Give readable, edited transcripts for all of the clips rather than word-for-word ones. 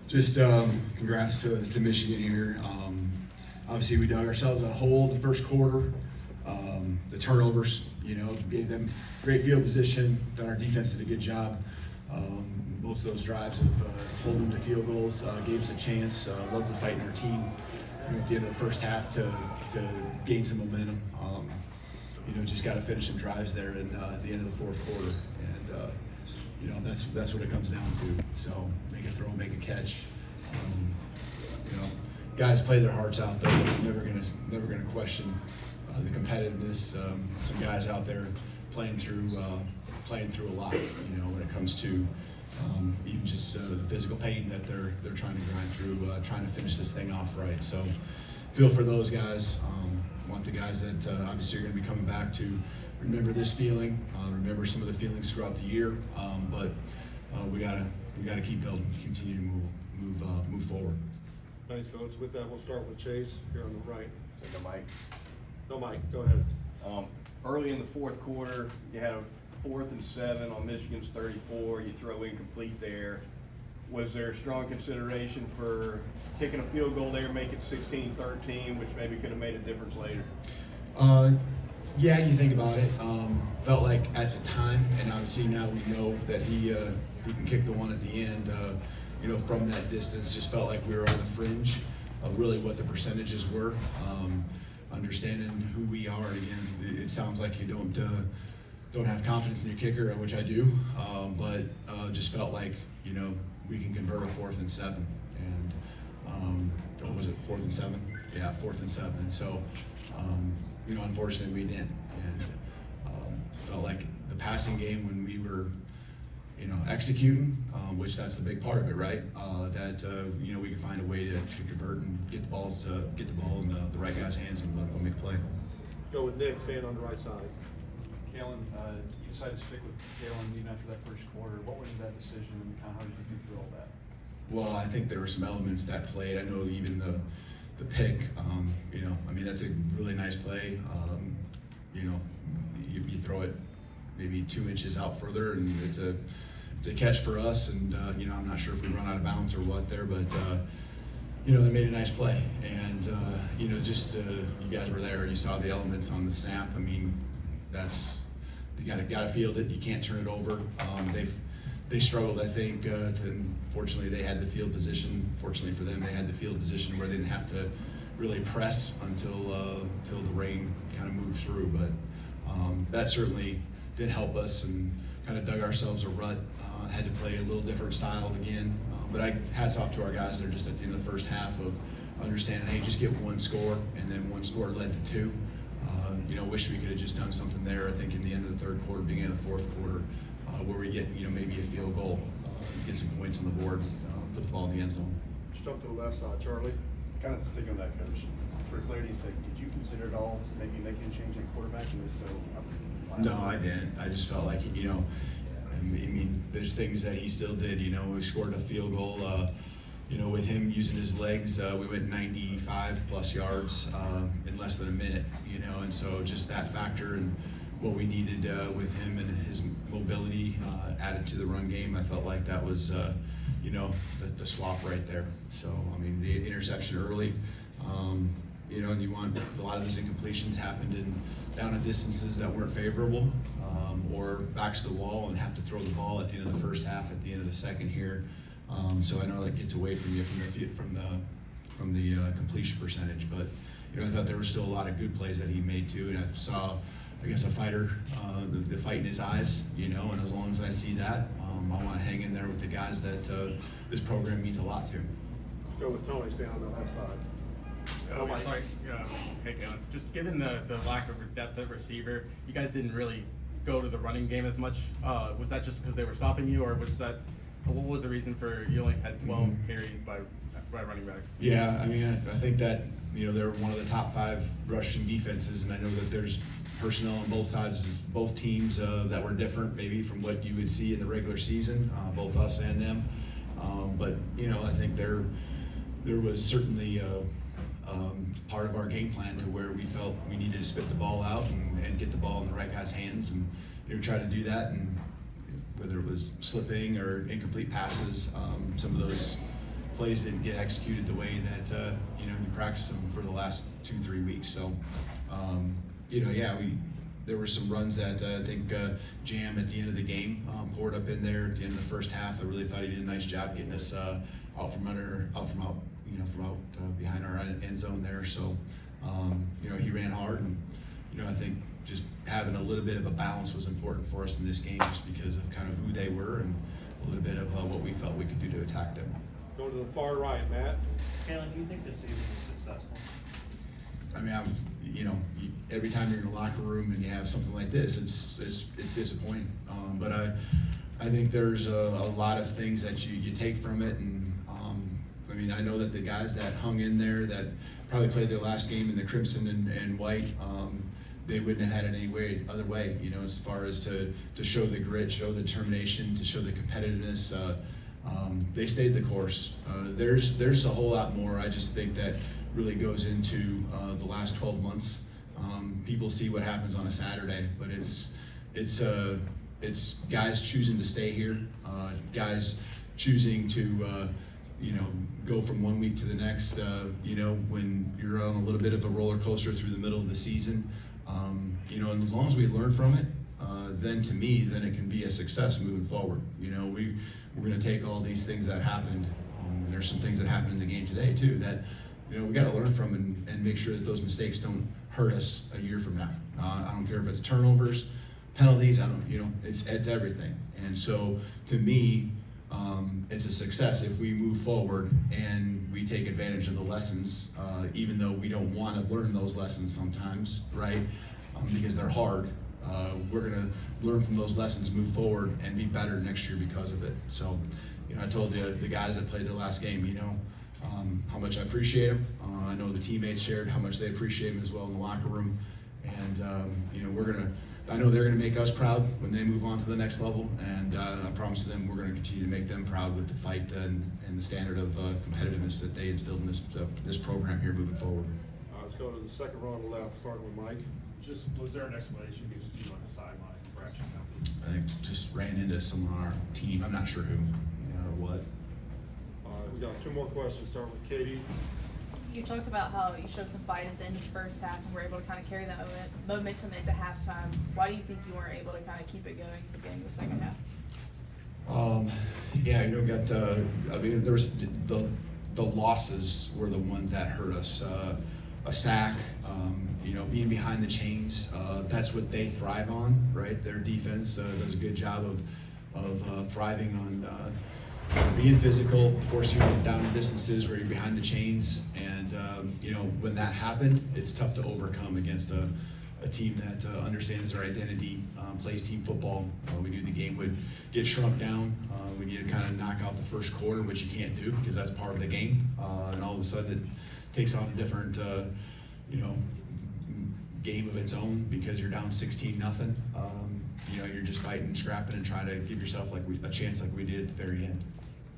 Congrats to Michigan here. Obviously, we dug ourselves a hole in the first quarter. The turnovers, gave them great field position. Thought our defense did a good job. Most of those drives of holding them to field goals gave us a chance. Loved the fight in our team. At the end of the first half to gain some momentum. Just got to finish some drives there at the end of the fourth quarter, and that's what it comes down to. So make a throw, make a catch. Guys play their hearts out there. Never gonna question the competitiveness. Some guys out there playing through a lot. When it comes to even just the physical pain that they're trying to grind through, trying to finish this thing off right. So feel for those guys. Want the guys that obviously are going to be coming back to remember this feeling, remember some of the feelings throughout the year. But we gotta keep building, continue to move forward. Thanks, Coach. With that, we'll start with Chase here on the right. No mic. No, Mike, go ahead. Early in the fourth quarter, you had a 4th and 7 on Michigan's 34. You throw incomplete there. Was there strong consideration for kicking a field goal there, make it 16-13, which maybe could have made a difference later? Yeah, you think about it. Felt like at the time, and obviously now we know that he can kick the one at the end. From that distance, just felt like we were on the fringe of really what the percentages were. Understanding who we are, again, it sounds like you don't have confidence in your kicker, which I do, but just felt like we can convert a 4th and 7, and what was it, 4th and 7? Yeah, 4th and 7. And so, unfortunately, we didn't, and felt like the passing game when we were, executing, which that's the big part of it, right? That we can find a way to convert and get the ball in the right guy's hands and let him go make a play. Go with Nick, fan on the right side. Kalen, you decided to stick with Kalen even after that first quarter. What was that decision, and kind of how did you think through all that? Well, I think there were some elements that played. I know even the pick, that's a really nice play. You throw it maybe 2 inches out further, and it's a catch for us. And I'm not sure if we run out of bounds or what there, but they made a nice play. And you guys were there. You saw the elements on the snap. I mean, you gotta field it. You can't turn it over. They struggled, I think. Fortunately, they had the field position. Fortunately for them, they had the field position where they didn't have to really press until the rain kind of moved through. But that certainly did help us and kind of dug ourselves a rut. Had to play a little different style again. But hats off to our guys. They're just at the end of the first half of understanding, hey, just get one score, and then one score led to 2. Wish we could have just done something there. I think in the end of the third quarter, beginning of the fourth quarter, where we get maybe a field goal, get some points on the board, put the ball in the end zone. Just jump to the left side, Charlie. Kind of sticking with that, Coach. For clarity's sake, did you consider at all maybe making a change in quarterback? And if so, No, I didn't. I just felt like there's things that he still did. We scored a field goal. With him using his legs, we went 95 plus yards in less than a minute, and so just that factor and what we needed with him and his mobility added to the run game, I felt like that was, the swap right there. So, the interception early, and you want a lot of those incompletions happened down at distances that weren't favorable, or backs to the wall and have to throw the ball at the end of the first half, at the end of the second here. So I know that gets away from you from the completion percentage, but I thought there were still a lot of good plays that he made too, and I saw, I guess, a fighter, the fight in his eyes, and as long as I see that, I want to hang in there with the guys that this program means a lot to. Go with Tony, stay on the left side. Sorry, hey, Kalen. Just given the lack of depth of receiver, you guys didn't really go to the running game as much. Was that just because they were stopping you, or what was the reason for you only had 12 carries by running backs? Yeah, I think that they're one of the top 5 rushing defenses, and I know that there's personnel on both sides, both teams that were different maybe from what you would see in the regular season, both us and them. But I think there was certainly part of our game plan to where we felt we needed to spit the ball out and get the ball in the right guy's hands, and try to do that. And whether it was slipping or incomplete passes, some of those plays didn't get executed the way that you practiced them for the last 2-3 weeks. So there were some runs that I think Jam at the end of the game poured up in there at the end of the first half. I really thought he did a nice job getting us out from behind our end zone there. So he ran hard, and I think just having a little bit of a balance was important for us in this game, just because of kind of who they were and a little bit of what we felt we could do to attack them. Go to the far right, Matt. Kalen, do you think this season was successful? I mean, every time you're in a locker room and you have something like this, it's disappointing. But I think there's a lot of things that you take from it, and I know that the guys that hung in there that probably played their last game in the crimson and white, they wouldn't have had it any other way. As far as to show the grit, show the determination, to show the competitiveness. They stayed the course. There's a whole lot more. I just think that really goes into the last 12 months. People see what happens on a Saturday, but it's guys choosing to stay here, guys choosing to go from one week to the next. When you're on a little bit of a roller coaster through the middle of the season, and as long as we learn from it, then it can be a success moving forward. We're going to take all these things that happened, and there's some things that happened in the game today too that we got to learn from and make sure that those mistakes don't hurt us a year from now. I don't care if it's turnovers, penalties. It's everything. And so to me, it's a success if we move forward and we take advantage of the lessons, even though we don't want to learn those lessons sometimes, right? Because they're hard. We're going to learn from those lessons, move forward, and be better next year because of it. So, I told the guys that played their last game, how much I appreciate them. I know the teammates shared how much they appreciate them as well in the locker room. And, I know they're going to make us proud when they move on to the next level. And I promise them we're going to continue to make them proud with the fight and the standard of competitiveness that they instilled in this program here moving forward. Let's go to the second row on the left, starting with Mike. Just, was there an explanation because you on the sideline for action I think just ran into someone on our team. I'm not sure who or what. All right, we got 2 more questions, starting with Katie. You talked about how you showed some fight at the end of the first half and were able to kind of carry that momentum into halftime. Why do you think you weren't able to kind of keep it going at the beginning of the second half? There was the losses were the ones that hurt us. A sack, being behind the chains, that's what they thrive on, right? Their defense does a good job of thriving on being physical, forcing you down distances where you're behind the chains. And, when that happened, it's tough to overcome against a team that understands their identity, plays team football. We knew the game would get shrunk down. We needed to kind of knock out the first quarter, which you can't do because that's part of the game. And all of a sudden it takes on a different, game of its own because you're down 16-0. You're just fighting and scrapping and trying to give yourself a chance like we did at the very end.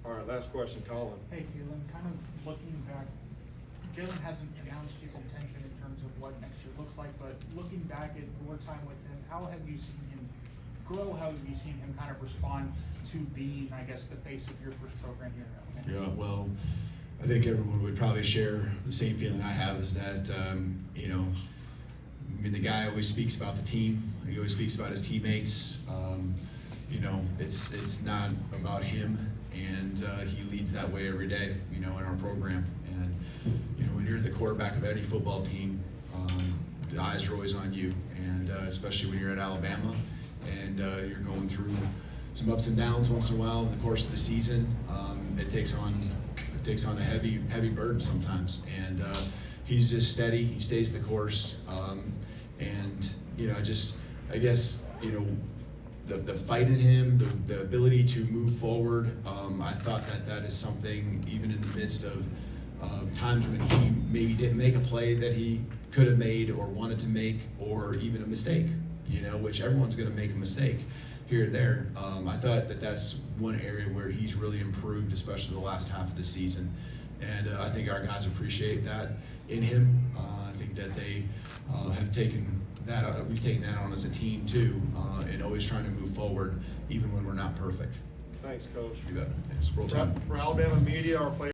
All right, last question, Colin. Hey, Kalen, kind of looking back, Jalen hasn't announced his intention in terms of what next year looks like, but looking back at your time with him, how have you seen him grow? How have you seen him kind of respond to being, I guess, the face of your first program here at Alabama? Yeah, well, I think everyone would probably share the same feeling I have, is that, the guy always speaks about the team. He always speaks about his teammates. It's not about him, and he leads that way every day, in our program. And, when you're the quarterback of any football team, the eyes are always on you, and especially when you're at Alabama and you're going through some ups and downs once in a while in the course of the season. It takes on a heavy burden sometimes, and he's just steady. He stays the course, and I guess the fight in him, the ability to move forward. I thought that is something, even in the midst of times when he maybe didn't make a play that he could have made or wanted to make, or even a mistake, which everyone's going to make a mistake here and there. I thought that's one area where he's really improved, especially the last half of the season. And I think our guys appreciate that in him. I think that they have taken that, we've taken that on as a team too, and always trying to move forward even when we're not perfect. Thanks, Coach. You bet. It's roll time. For Alabama media, our players